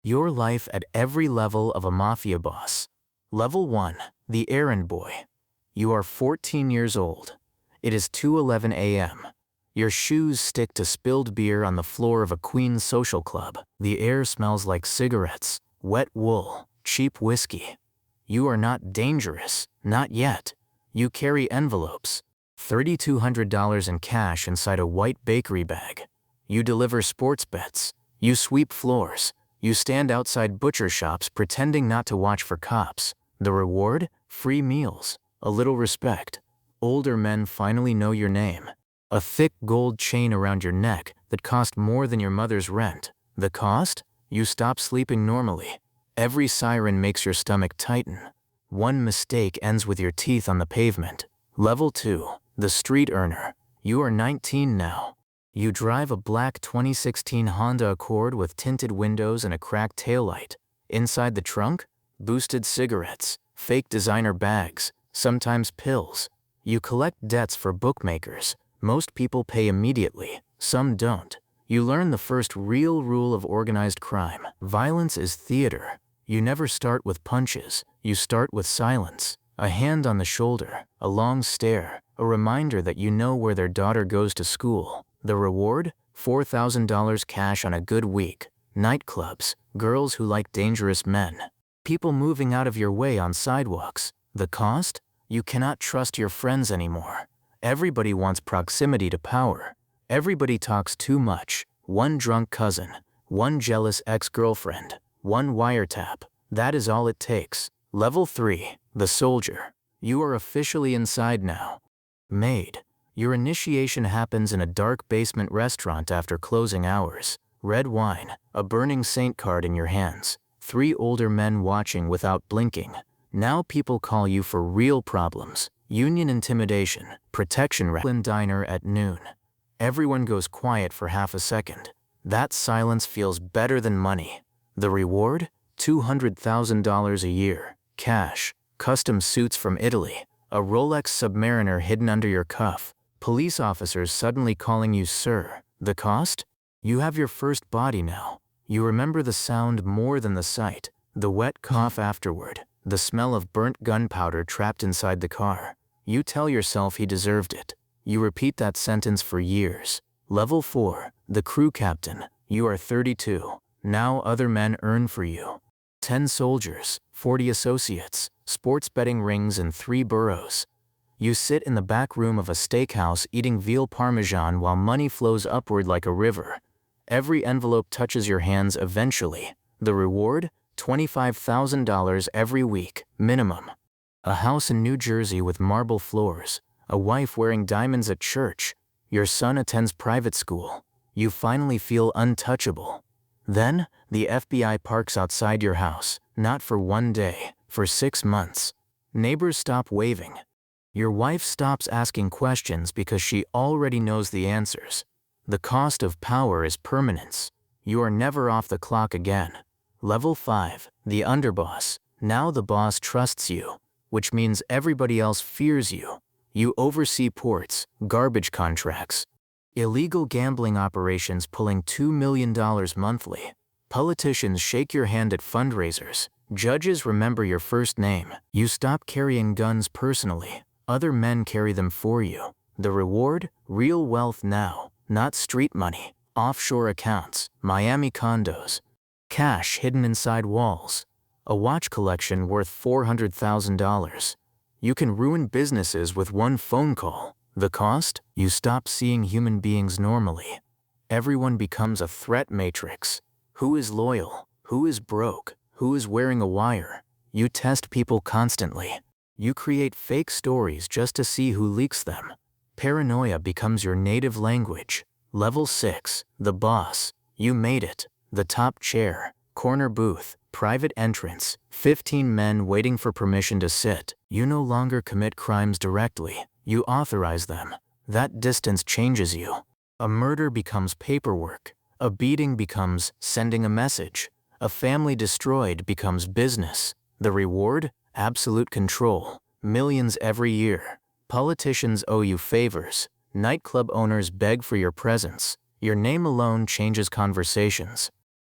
Your life at every level of a mafia boss. Level 1. The Errand Boy. You are 14 years old. It is 2:11 a.m. Your shoes stick to spilled beer on the floor of a Queens social club. The air smells like cigarettes, wet wool, cheap whiskey. You are not dangerous, not yet. You carry envelopes, $3,200 in cash inside a white bakery bag. You deliver sports bets. You sweep floors. You stand outside butcher shops pretending not to watch for cops. The reward? Free meals, a little respect. Older men finally know your name. A thick gold chain around your neck that cost more than your mother's rent. The cost? You stop sleeping normally. Every siren makes your stomach tighten. One mistake ends with your teeth on the pavement. Level 2. The Street Earner. You are 19 now. You drive a black 2016 Honda Accord with tinted windows and a cracked taillight. Inside the trunk? Boosted cigarettes, fake designer bags, sometimes pills. You collect debts for bookmakers. Most people pay immediately, some don't. You learn the first real rule of organized crime. Violence is theater. You never start with punches, you start with silence. A hand on the shoulder, a long stare, a reminder that you know where their daughter goes to school. The reward? $4,000 cash on a good week. Nightclubs, girls who like dangerous men. People moving out of your way on sidewalks. The cost? You cannot trust your friends anymore. Everybody wants proximity to power. Everybody talks too much. One drunk cousin, one jealous ex-girlfriend, one wiretap. That is all it takes. Level 3. The Soldier. You are officially inside now. Maid. Your initiation happens in a dark basement restaurant after closing hours. Red wine, a burning saint card in your hands. 3 older men watching without blinking. Now people call you for real problems. Union intimidation, protection diner at noon. Everyone goes quiet for half a second. That silence feels better than money. The reward? $200,000 a year. Cash, custom suits from Italy, a Rolex Submariner hidden under your cuff. Police officers suddenly calling you sir. The cost? You have your first body now. You remember the sound more than the sight. The wet cough afterward. The smell of burnt gunpowder trapped inside the car. You tell yourself he deserved it. You repeat that sentence for years. Level 4. The Crew Captain. You are 32. Now other men earn for you. 10 soldiers, 40 associates, sports betting rings in 3 boroughs. You sit in the back room of a steakhouse eating veal parmesan while money flows upward like a river. Every envelope touches your hands eventually. The reward? $25,000 every week, minimum. A house in New Jersey with marble floors. A wife wearing diamonds at church. Your son attends private school. You finally feel untouchable. Then, the FBI parks outside your house, not for 1 day, for 6 months. Neighbors stop waving. Your wife stops asking questions because she already knows the answers. The cost of power is permanence. You are never off the clock again. Level 5. The Underboss. Now the boss trusts you, which means everybody else fears you. You oversee ports, garbage contracts, illegal gambling operations pulling $2 million monthly. Politicians shake your hand at fundraisers. Judges remember your first name. You stop carrying guns personally. Other men carry them for you. The reward? Real wealth now, not street money. Offshore accounts, Miami condos, cash hidden inside walls. A watch collection worth $400,000. You can ruin businesses with one phone call. The cost? You stop seeing human beings normally. Everyone becomes a threat matrix. Who is loyal? Who is broke? Who is wearing a wire? You test people constantly. You create fake stories just to see who leaks them. Paranoia becomes your native language. Level 6. The Boss. You made it. The top chair, corner booth, private entrance, 15 men waiting for permission to sit. You no longer commit crimes directly. You authorize them. That distance changes you. A murder becomes paperwork. A beating becomes sending a message. A family destroyed becomes business. The reward? Absolute control. Millions every year. Politicians owe you favors. Nightclub owners beg for your presence. Your name alone changes conversations.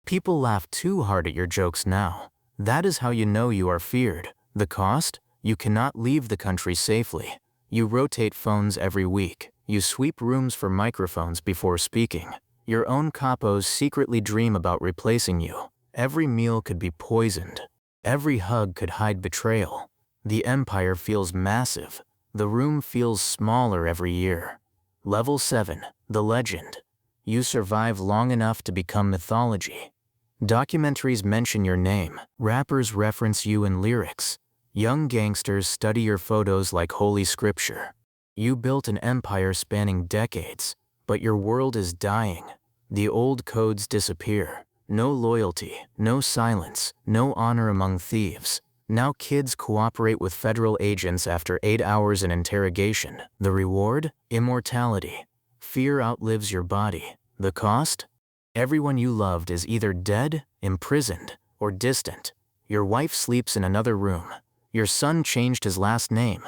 People laugh too hard at your jokes now. That is how you know you are feared. The cost? You cannot leave the country safely. You rotate phones every week. You sweep rooms for microphones before speaking. Your own capos secretly dream about replacing you. Every meal could be poisoned. Every hug could hide betrayal. The empire feels massive. The room feels smaller every year. Level 7, the legend. You survive long enough to become mythology. Documentaries mention your name. Rappers reference you in lyrics. Young gangsters study your photos like holy scripture. You built an empire spanning decades, but your world is dying. The old codes disappear. No loyalty, no silence, no honor among thieves. Now kids cooperate with federal agents after 8 hours in interrogation. The reward? Immortality. Fear outlives your body. The cost? Everyone you loved is either dead, imprisoned, or distant. Your wife sleeps in another room. Your son changed his last name.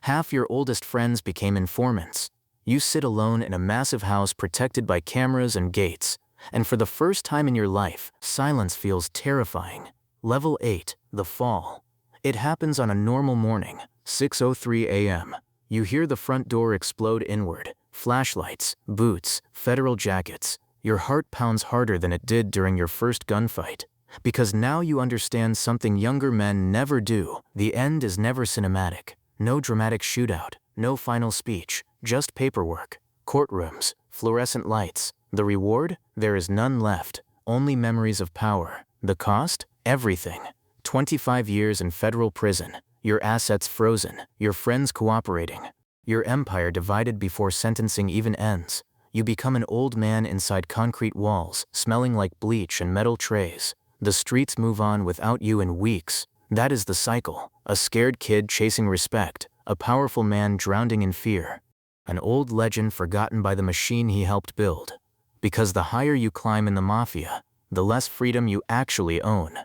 Half your oldest friends became informants. You sit alone in a massive house protected by cameras and gates. And for the first time in your life, silence feels terrifying. Level 8, the fall. It happens on a normal morning, 6:03 a.m. You hear the front door explode inward. Flashlights, boots, federal jackets. Your heart pounds harder than it did during your first gunfight. Because now you understand something younger men never do. The end is never cinematic. No dramatic shootout, no final speech, just paperwork, courtrooms, fluorescent lights. The reward? There is none left, only memories of power. The cost? Everything. 25 years in federal prison, your assets frozen, your friends cooperating, your empire divided before sentencing even ends. You become an old man inside concrete walls, smelling like bleach and metal trays. The streets move on without you in weeks. That is the cycle. A scared kid chasing respect, a powerful man drowning in fear. An old legend forgotten by the machine he helped build. Because the higher you climb in the Mafia, the less freedom you actually own.